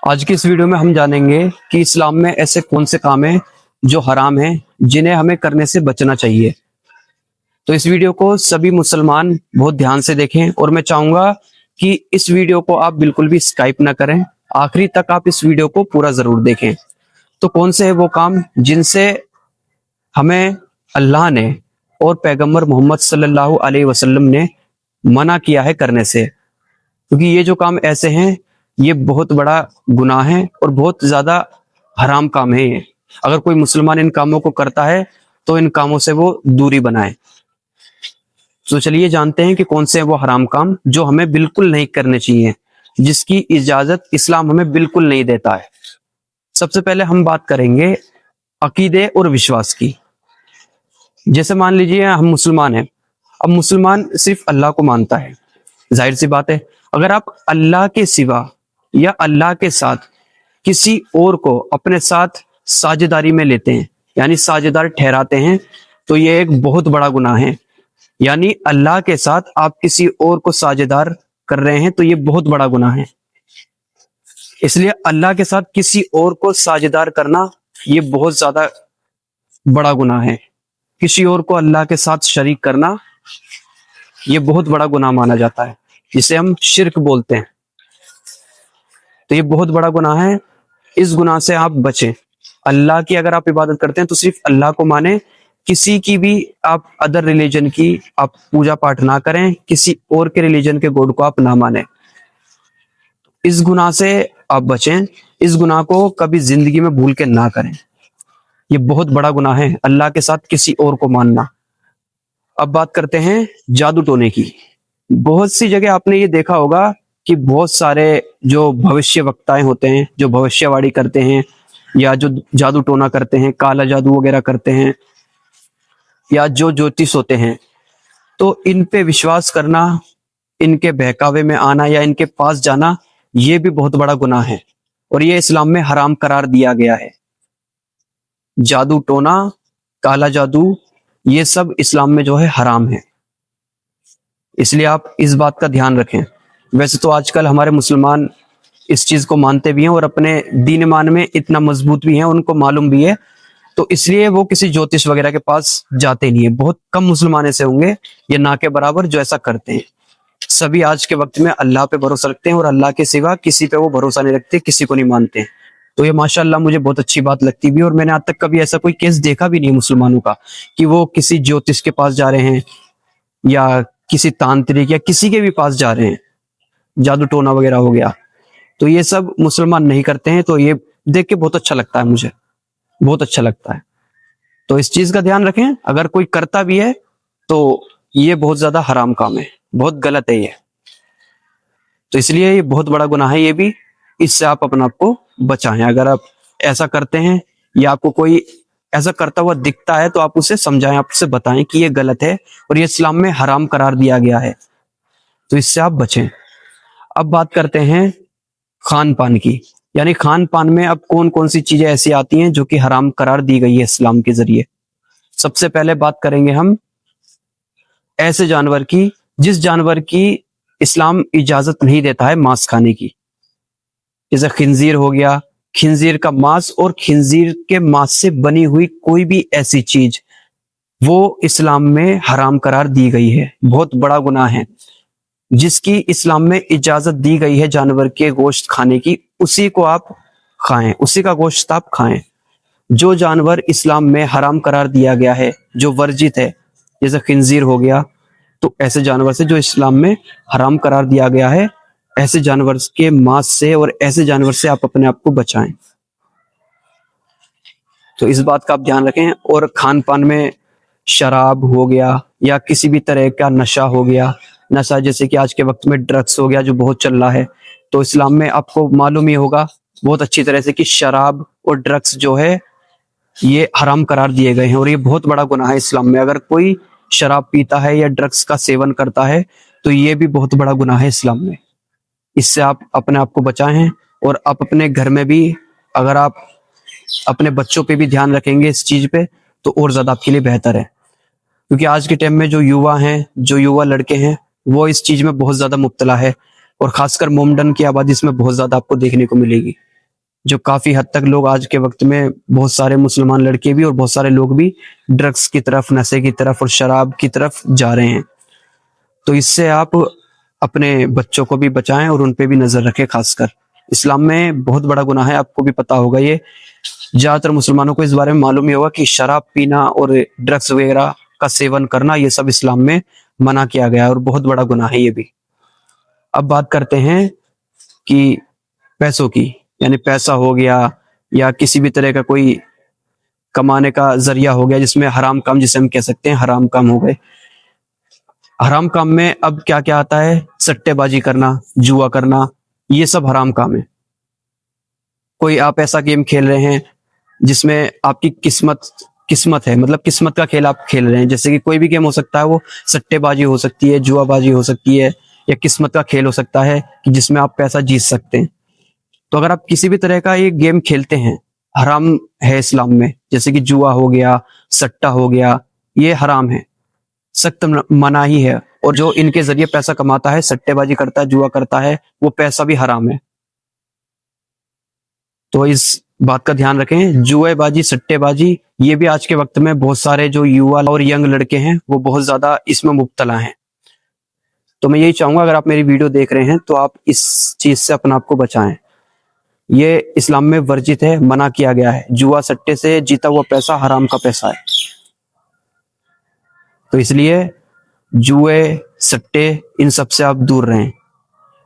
आज की इस वीडियो में हम जानेंगे कि इस्लाम में ऐसे कौन से काम हैं जो हराम हैं, जिन्हें हमें करने से बचना चाहिए। तो इस वीडियो को सभी मुसलमान बहुत ध्यान से देखें और मैं चाहूंगा कि इस वीडियो को आप बिल्कुल भी स्किप ना करें, आखिरी तक आप इस वीडियो को पूरा जरूर देखें। तो कौन से है वो काम जिनसे हमें अल्लाह ने और पैगंबर मोहम्मद सल्लल्लाहु अलैहि वसल्लम ने मना किया है करने से, क्योंकि ये जो काम ऐसे हैं ये बहुत बड़ा गुनाह है और बहुत ज्यादा हराम काम है ये। अगर कोई मुसलमान इन कामों को करता है तो इन कामों से वो दूरी बनाए। तो चलिए जानते हैं कि कौन से हैं वो हराम काम जो हमें बिल्कुल नहीं करने चाहिए, जिसकी इजाजत इस्लाम हमें बिल्कुल नहीं देता है। सबसे पहले हम बात करेंगे अकीदे और विश्वास की। जैसे मान लीजिए हम मुसलमान हैं, अब मुसलमान सिर्फ अल्लाह को मानता है। जाहिर सी बात है, अगर आप अल्लाह के सिवा या अल्लाह के साथ किसी और को अपने साथ साझेदारी में लेते हैं, यानी साझेदार ठहराते हैं, तो ये एक बहुत बड़ा गुनाह है। यानी अल्लाह के साथ आप किसी और को साझेदार कर रहे हैं तो ये बहुत बड़ा गुनाह है। इसलिए अल्लाह के साथ किसी और को साझेदार करना ये बहुत ज्यादा बड़ा गुनाह है। किसी और को अल्लाह के साथ शरीक करना ये बहुत बड़ा गुनाह माना जाता है, जिसे हम शिर्क बोलते हैं। तो ये बहुत बड़ा गुनाह है, इस गुनाह से आप बचें। अल्लाह की अगर आप इबादत करते हैं तो सिर्फ अल्लाह को माने, किसी की भी आप अदर रिलीजन की आप पूजा पाठ ना करें, किसी और के रिलीजन के गॉड को आप ना माने। इस गुनाह से आप बचें, इस गुनाह को कभी जिंदगी में भूल के ना करें। ये बहुत बड़ा गुनाह है अल्लाह के साथ किसी और को मानना। अब बात करते हैं जादू टोने की। बहुत सी जगह आपने ये देखा होगा कि बहुत सारे जो भविष्य वक्ताएं होते हैं, जो भविष्यवाणी करते हैं या जो जादू टोना करते हैं, काला जादू वगैरह करते हैं, या जो ज्योतिष होते हैं, तो इन पे विश्वास करना, इनके बहकावे में आना या इनके पास जाना, ये भी बहुत बड़ा गुनाह है और ये इस्लाम में हराम करार दिया गया है। जादू टोना, काला जादू, ये सब इस्लाम में जो है हराम है। इसलिए आप इस बात का ध्यान रखें। वैसे तो आजकल हमारे मुसलमान इस चीज को मानते भी हैं और अपने दीन ईमान में इतना मजबूत भी हैं, उनको मालूम भी है, तो इसलिए वो किसी ज्योतिष वगैरह के पास जाते नहीं है। बहुत कम मुसलमान ऐसे होंगे, ये ना के बराबर, जो ऐसा करते हैं। सभी आज के वक्त में अल्लाह पे भरोसा रखते हैं और अल्लाह के सिवा किसी पे वो भरोसा नहीं रखते, किसी को नहीं मानते। तो ये माशाअल्लाह मुझे बहुत अच्छी बात लगती भी, और मैंने आज तक कभी ऐसा कोई केस देखा भी नहीं मुसलमानों का कि वो किसी ज्योतिष के पास जा रहे हैं या किसी तांत्रिक या किसी के भी पास जा रहे हैं, जादू टोना वगैरह हो गया। तो ये सब मुसलमान नहीं करते हैं, तो ये देख के बहुत अच्छा लगता है, मुझे बहुत अच्छा लगता है। तो इस चीज का ध्यान रखें, अगर कोई करता भी है तो ये बहुत ज्यादा हराम काम है, बहुत गलत है ये। तो इसलिए ये बहुत बड़ा गुनाह है ये भी, इससे आप अपने आप को बचाएं। अगर आप ऐसा करते हैं या आपको कोई ऐसा करता हुआ दिखता है तो आप उसे समझाएं, आप उसे बताएं कि ये गलत है और ये इस्लाम में हराम करार दिया गया है, तो इससे आप बचें। अब बात करते हैं खान पान की। यानी खान पान में अब कौन कौन सी चीजें ऐसी आती हैं जो कि हराम करार दी गई है इस्लाम के जरिए। सबसे पहले बात करेंगे हम ऐसे जानवर की जिस जानवर की इस्लाम इजाजत नहीं देता है मांस खाने की। जैसे खिंजीर हो गया, खिंजीर का मांस और खिंजीर के मांस से बनी हुई कोई भी ऐसी चीज, वो इस्लाम में हराम करार दी गई है। बहुत बड़ा गुनाह है। जिसकी इस्लाम में इजाजत दी गई है जानवर के गोश्त खाने की, उसी को आप खाएं, उसी का गोश्त आप खाएं। जो जानवर इस्लाम में हराम करार दिया गया है, जो वर्जित है, जैसे खिंजीर हो गया, तो ऐसे जानवर से जो इस्लाम में हराम करार दिया गया है, ऐसे जानवर के मांस से और ऐसे जानवर से आप अपने आप को बचाएं। तो इस बात का आप ध्यान रखें। और खान पान में शराब हो गया या किसी भी तरह का नशा हो गया, नशा जैसे कि आज के वक्त में ड्रग्स हो गया जो बहुत चल रहा है, तो इस्लाम में आपको मालूम ही होगा बहुत अच्छी तरह से कि शराब और ड्रग्स जो है ये हराम करार दिए गए हैं और ये बहुत बड़ा गुनाह है इस्लाम में। अगर कोई शराब पीता है या ड्रग्स का सेवन करता है तो ये भी बहुत बड़ा गुनाह है इस्लाम में। इससे आप अपने आप को बचाएं और आप अपने घर में भी, अगर आप अपने बच्चों पे भी ध्यान रखेंगे इस चीज पे, तो और ज्यादा आपके लिए बेहतर है। क्योंकि आज के टाइम में जो युवा हैं, जो युवा लड़के हैं, वो इस चीज में बहुत ज्यादा मुब्तला है और खासकर मोमडन की आबादी इसमें बहुत ज्यादा आपको देखने को मिलेगी। जो काफी हद तक लोग आज के वक्त में, बहुत सारे मुसलमान लड़के भी और बहुत सारे लोग भी ड्रग्स की तरफ, नशे की तरफ और शराब की तरफ जा रहे हैं। तो इससे आप अपने बच्चों को भी बचाएं और उन पे भी नजर रखें। खासकर इस्लाम में बहुत बड़ा गुनाह है, आपको भी पता होगा। ये ज्यादातर मुसलमानों को इस बारे में मालूम ही होगा कि शराब पीना और ड्रग्स वगैरह का सेवन करना, ये सब इस्लाम में मना किया गया है और बहुत बड़ा गुनाह है ये भी। अब बात करते हैं कि पैसों की, यानी पैसा हो गया या किसी भी तरह का कोई कमाने का जरिया हो गया जिसमें हराम काम, जिसे हम कह सकते हैं हराम काम हो गए। हराम काम में अब क्या क्या आता है? सट्टेबाजी करना, जुआ करना, ये सब हराम काम है। कोई आप ऐसा गेम खेल रहे हैं जिसमें आपकी किस्मत है, मतलब किस्मत का खेल आप खेल रहे हैं। जैसे कि कोई भी गेम हो सकता है, वो सट्टेबाजी हो सकती है, जुआबाजी हो सकती है, या किस्मत का खेल हो सकता है कि जिसमें आप पैसा जीत सकते हैं। तो अगर आप किसी भी तरह का ये गेम खेलते हैं, हराम है इस्लाम में। जैसे कि जुआ हो गया, सट्टा हो गया, ये हराम है, सख्त मनाही है। और जो इनके जरिए पैसा कमाता है, सट्टेबाजी करता है, जुआ करता है, वो पैसा भी हराम है। तो इस बात का ध्यान रखें। जुएबाजी, सट्टेबाजी, ये भी आज के वक्त में बहुत सारे जो युवा और यंग लड़के हैं वो बहुत ज्यादा इसमें मुब्तला हैं। तो मैं यही चाहूंगा, अगर आप मेरी वीडियो देख रहे हैं तो आप इस चीज से अपने आप को बचाएं। ये इस्लाम में वर्जित है, मना किया गया है। जुआ सट्टे से जीता हुआ पैसा हराम का पैसा है। तो इसलिए जुए, सट्टे, इन सब से आप दूर रहें,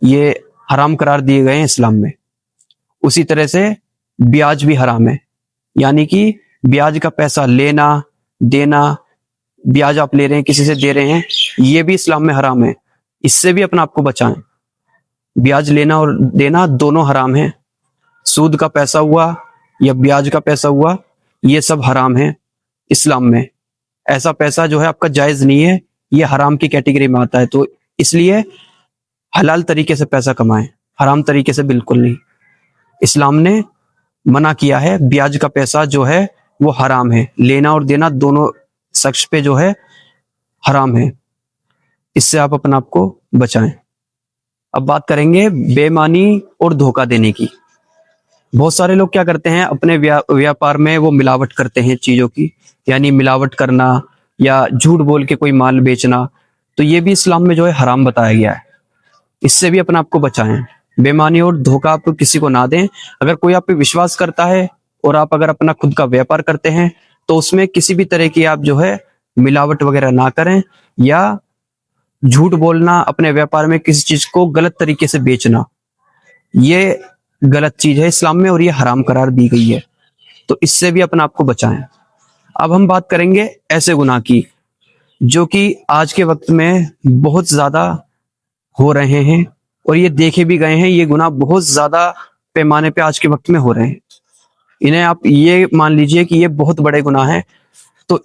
ये हराम करार दिए गए हैं इस्लाम में। उसी तरह से ब्याज भी हराम है, यानी कि ब्याज का पैसा लेना देना, ब्याज आप ले रहे हैं, किसी से दे रहे हैं, ये भी इस्लाम में हराम है। इससे भी अपने आप को बचाएं। ब्याज लेना और देना दोनों हराम है। सूद का पैसा हुआ या ब्याज का पैसा हुआ, ये सब हराम है इस्लाम में। ऐसा पैसा जो है आपका जायज नहीं है, ये हराम की कैटेगरी में आता है। तो इसलिए हलाल तरीके से पैसा कमाएं, हराम तरीके से बिल्कुल नहीं। इस्लाम ने मना किया है, ब्याज का पैसा जो है वो हराम है, लेना और देना दोनों शख्स पे जो है हराम है। इससे आप अपने आप को बचाएं। अब बात करेंगे बेईमानी और धोखा देने की। बहुत सारे लोग क्या करते हैं, अपने व्यापार में वो मिलावट करते हैं चीजों की, यानी मिलावट करना या झूठ बोल के कोई माल बेचना। तो ये भी इस्लाम में जो है हराम बताया गया है। इससे भी अपने आप को बचाएं। बेईमानी और धोखा आप किसी को ना दें। अगर कोई आप पे विश्वास करता है और आप अगर अपना खुद का व्यापार करते हैं, तो उसमें किसी भी तरह की आप जो है मिलावट वगैरह ना करें, या झूठ बोलना, अपने व्यापार में किसी चीज को गलत तरीके से बेचना, ये गलत चीज है इस्लाम में और ये हराम करार दी गई है। तो इससे भी अपने आप को बचाएं। अब हम बात करेंगे ऐसे गुनाह की जो कि आज के वक्त में बहुत ज्यादा हो रहे हैं और ये देखे भी गए हैं। ये गुनाह बहुत ज्यादा पैमाने पे आज के वक्त में हो रहे हैं। इन्हें आप ये मान लीजिए कि ये बहुत बड़े गुनाह हैं। तो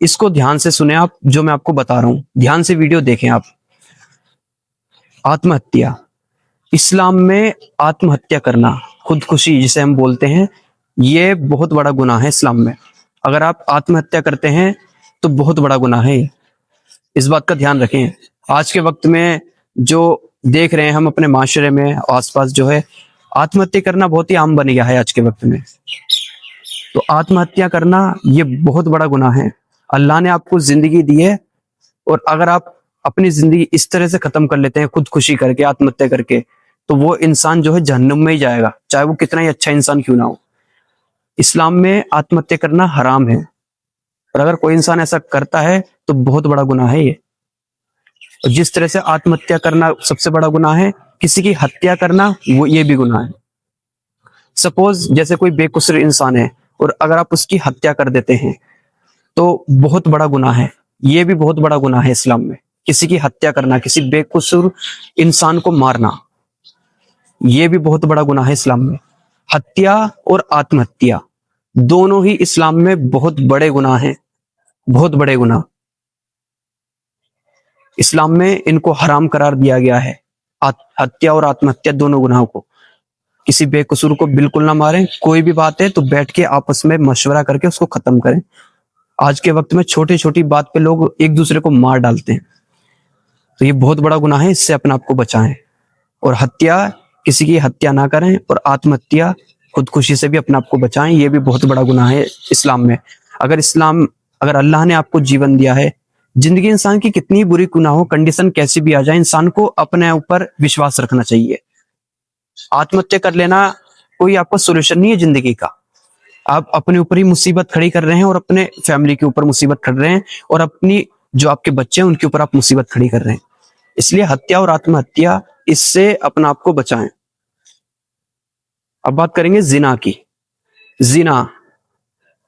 इसको ध्यान से सुने आप, जो मैं आपको बता रहा हूं, ध्यान से वीडियो देखें आप। आत्महत्या। इस्लाम में आत्महत्या करना, खुदकुशी जिसे हम बोलते हैं, ये बहुत बड़ा गुनाह है इस्लाम में। अगर आप आत्महत्या करते हैं तो बहुत बड़ा गुनाह है। इस बात का ध्यान रखें। आज के वक्त में जो देख रहे हैं हम अपने माशरे में आसपास, जो है आत्महत्या करना बहुत ही आम बन गया है आज के वक्त में। तो आत्महत्या करना ये बहुत बड़ा गुनाह है। अल्लाह ने आपको जिंदगी दी है और अगर आप अपनी जिंदगी इस तरह से खत्म कर लेते हैं, खुदकुशी करके, आत्महत्या करके, तो वो इंसान जो है जहन्नुम में ही जाएगा, चाहे वो कितना ही अच्छा इंसान क्यों ना हो। इस्लाम में आत्महत्या करना हराम है और अगर कोई इंसान ऐसा करता है तो बहुत बड़ा गुनाह है ये। और जिस तरह से आत्महत्या करना सबसे बड़ा गुनाह है, किसी की हत्या करना वो ये भी गुनाह है। सपोज जैसे कोई बेकसूर इंसान है और अगर आप उसकी हत्या कर देते हैं तो बहुत बड़ा गुनाह है। ये भी बहुत बड़ा गुनाह है इस्लाम में, किसी की हत्या करना, किसी बेकसूर इंसान को मारना, ये भी बहुत बड़ा गुनाह है इस्लाम में। हत्या और आत्महत्या दोनों ही इस्लाम में बहुत बड़े गुनाह हैं, बहुत बड़े गुनाह। इस्लाम में इनको हराम करार दिया गया है, हत्या और आत्महत्या दोनों गुनाहों को। किसी बेकसूर को बिल्कुल ना मारें। कोई भी बात है तो बैठ के आपस में मशवरा करके उसको खत्म करें। आज के वक्त में छोटी छोटी बात पे लोग एक दूसरे को मार डालते हैं, तो ये बहुत बड़ा गुनाह है। इससे अपने आप को बचाएं। और हत्या, किसी की हत्या ना करें। और आत्महत्या खुदकुशी से भी अपने आप को बचाएं, ये भी बहुत बड़ा गुनाह है इस्लाम में। अगर अल्लाह ने आपको जीवन दिया है, जिंदगी इंसान की कितनी बुरी क्यों ना हो, कंडीशन कैसी भी आ जाए, इंसान को अपने ऊपर विश्वास रखना चाहिए। आत्महत्या कर लेना कोई आपका सोल्यूशन नहीं है जिंदगी का। आप अपने ऊपर ही मुसीबत खड़ी कर रहे हैं और अपने फैमिली के ऊपर मुसीबत कर रहे हैं और अपनी जो आपके बच्चे हैं उनके ऊपर आप मुसीबत खड़ी कर रहे हैं। इसलिए हत्या और आत्महत्या, इससे अपने आप को बचाएं। अब बात करेंगे जिना की। जिना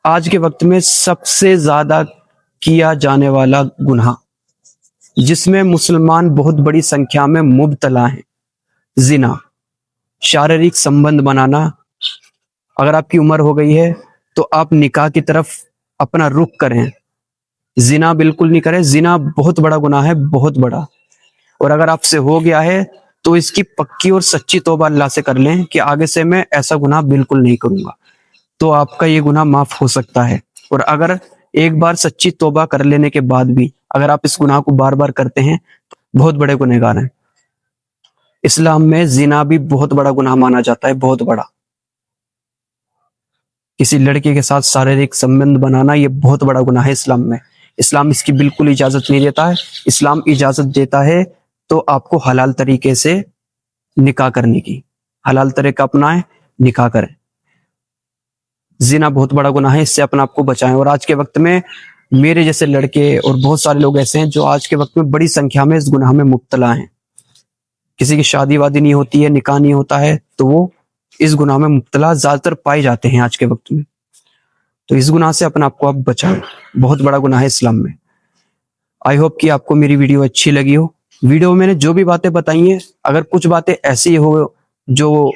आज के वक्त में सबसे ज्यादा किया जाने वाला गुनाह, जिसमें मुसलमान बहुत बड़ी संख्या में मुब्तला हैं। जिना, शारीरिक संबंध बनाना। अगर आपकी उम्र हो गई है तो आप निकाह की तरफ अपना रुख करें, जिना बिल्कुल नहीं करें। जिना बहुत बड़ा गुनाह है, बहुत बड़ा। और अगर आपसे हो गया है तो इसकी पक्की और सच्ची तौबा अल्लाह से कर लें कि आगे से मैं ऐसा गुनाह बिल्कुल नहीं करूंगा, तो आपका ये गुनाह माफ हो सकता है। और अगर एक बार सच्ची तौबा कर लेने के बाद भी अगर आप इस गुनाह को बार बार करते हैं, बहुत बड़े गुनहगार हैं। इस्लाम में जिना भी बहुत बड़ा गुनाह माना जाता है, बहुत बड़ा। किसी लड़के के साथ शारीरिक संबंध बनाना ये बहुत बड़ा गुनाह है इस्लाम में। इस्लाम इसकी बिल्कुल इजाजत नहीं देता है। इस्लाम इजाजत देता है तो आपको हलाल तरीके से निकाह करने की, हलाल तरीका अपनाएं, निकाह करें। जिना बहुत बड़ा गुनाह है, इससे अपने आप को बचाएं। और आज के वक्त में मेरे जैसे लड़के और बहुत सारे लोग ऐसे हैं जो आज के वक्त में बड़ी संख्या में इस गुनाह में मुब्तला हैं। किसी की शादी वादी नहीं होती है, निकाह नहीं होता है, तो वो इस गुनाह में मुब्तला ज्यादातर पाए जाते हैं आज के वक्त में। तो इस गुनाह से अपने आप को आप बचाएं, बहुत बड़ा गुनाह है इस्लाम में। आई होप कि आपको मेरी वीडियो अच्छी लगी हो। वीडियो में मैंने जो भी बातें बताई हैं, अगर कुछ बातें ऐसी हो जो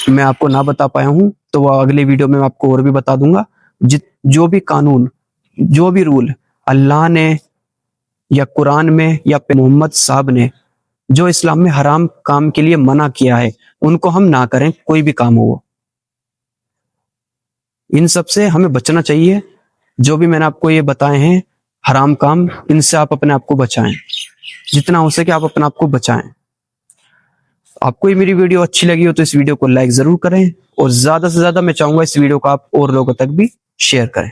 मैं आपको ना बता पाया हूं तो वो अगले वीडियो में मैं आपको और भी बता दूंगा। जो भी कानून, जो भी रूल अल्लाह ने या कुरान में या मोहम्मद साहब ने जो इस्लाम में हराम काम के लिए मना किया है, उनको हम ना करें, कोई भी काम हो। इन सब से हमें बचना चाहिए। जो भी मैंने आपको ये बताए हैं हराम काम, इनसे आप अपने आप को बचाएं, जितना हो सके आप अपने आप को बचाएं। आपको ये मेरी वीडियो अच्छी लगी हो तो इस वीडियो को लाइक जरूर करें और ज्यादा से ज्यादा मैं चाहूंगा इस वीडियो को आप और लोगों तक भी शेयर करें।